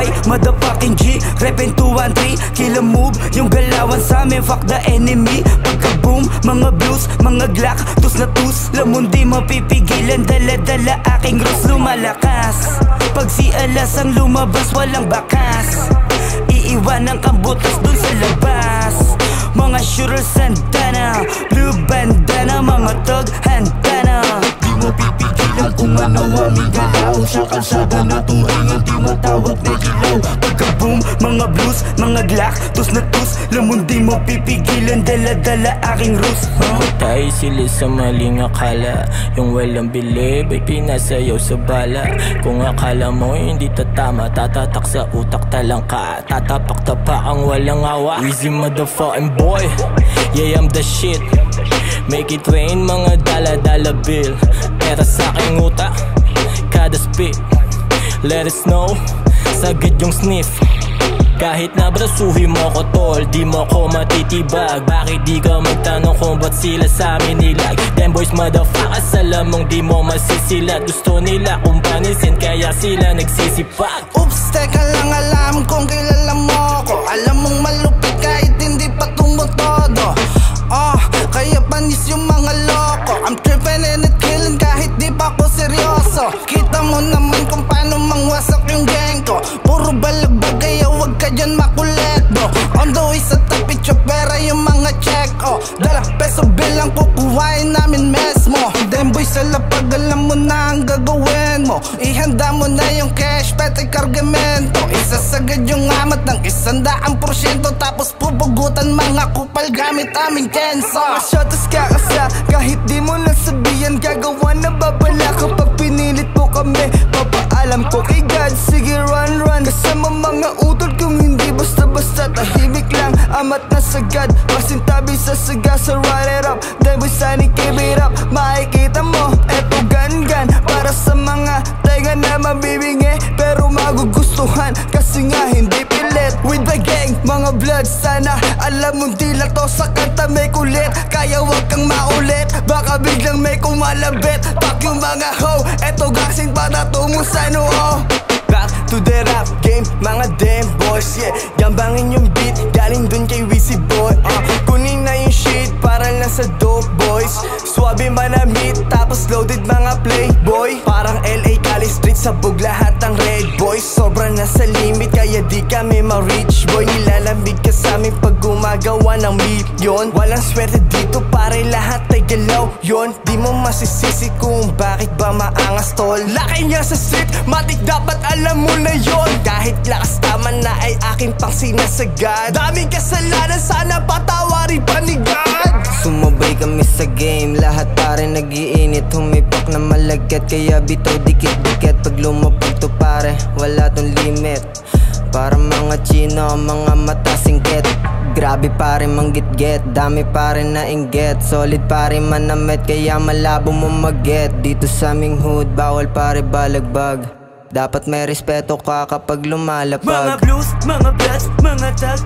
ay motherfucking G. Repin 213, kill a move, yung galawan sa amin, fuck the enemy. Pagka-boom, mga blues, mga glock, tus na tus, lamon di mapipigilan, dala-dala aking rus lumalakas. Pag si alas ang lumabas, walang bakas, iiwanan kang butas dun sa labas. Mga shooter sandana, blue bandana, mga tug handana. Di mo pipigilan kung ano aming galaw, sa kalsada na turingan, di matawag na ilaw. Pagka-boom, mga blues, mga glock, tus na tus, lamon di mo pipigilan, dala-dala aking rus. Tayo sila sa maling akala, yung walang bilib ay pinasayaw sa bala. Kung akala mo hindi tatama, tatatak sa utak talang ka, tatapak-tapak ang walang awa. Easy motherfucking boy, yeah I'm the shit. Make it rain mga dala-dala bill, pera sa aking utak, kada spit. Let it snow, sagad yung sniff. Kahit nabrasuhin mo ko tol, di mo ko matitibag. Bakit di ka magtanong kung ba't sila sa amin nilag? Them boys motherfuckers, alam mong di mo masisilat. Gusto nila kung panisin, kaya sila nagsisipag. Oops, teka lang, alam kong kilala mo ko. Alam mong malupit kahit hindi pa tumutodo. Kaya panis yung mga loko. I'm tripping and it killing kahit di pa ko seryoso. Kita mo naman kung paano mangwasak yung gang ko. Puro balagbag kaya wag ka dyan makulit bro. On the way sa tapi chopera yung mga check $2 bilang kukuhain namin mesmo. Them boys sa lapag alam mo na ang gagawin mo. Ihanda mo na yung cash pati kargamento. Isasagad yung amat ng 100%, tapos pupugutan mga kupal gamit aming kenso. Shotas kakasa, kahit di mo nasabihan, gagawa na babala kapag pinilit mo kami. Papaalam ko kay God, sige run run. Kasama mga utol kung hindi basta-basta, tahimik lang, amat na sagad. Pasintabi sa saga, so run it up. Then we signing, keep it up. Makikita mo, eto gan-gan, para sa mga tenga na mabibingi pero magugustuhan, kasi nga hindi pilit. With the gang, mga blood, sana alam mo di lang to sa kanta may kulit. Kaya wag kang maulit, baka biglang may kumalabit. Fuck yung mga ho, eto gaksing para tungo sa noo. Back to the rap game, mga damn boys, yeah. Gambangin yung beat, galing dun kay Wizzy Boy. Kunin na yung shit, para lang sa dope boys. Swabe manamit, tapos loaded mga playboy. Parang LA Cali Street, sabog lahat ang red boys. Sobra na sa limit, kaya di kami ma-reach boy. Nilalambig ka sa amin pag gumagawa ng milyon. Walang swerte dito, pare lahat ay galaw yon. Di mo masisisi kung bakit ba maangas tol. Laki niya sa street, matik dapat alam mo na yon. Kahit lakas tama na ay aking pang sinasagad. Daming kasalanan, sana patawarin pa ni God. Sumabay kami sa game, lahat pare nag-iinit. Humipak na malagat, kaya bitaw dikit-dikit. Pag lumapag to pare, wala tong limit. Para mga Chino, mga mata singkit. Grabe pare manggit-get, dami pare na inggit. Solid pare manamit, kaya malabo mo mag-get. Dito sa aming hood, bawal pare balagbag. Dapat may respeto ka kapag lumalapag. Mga blues, mga bloods, mga tag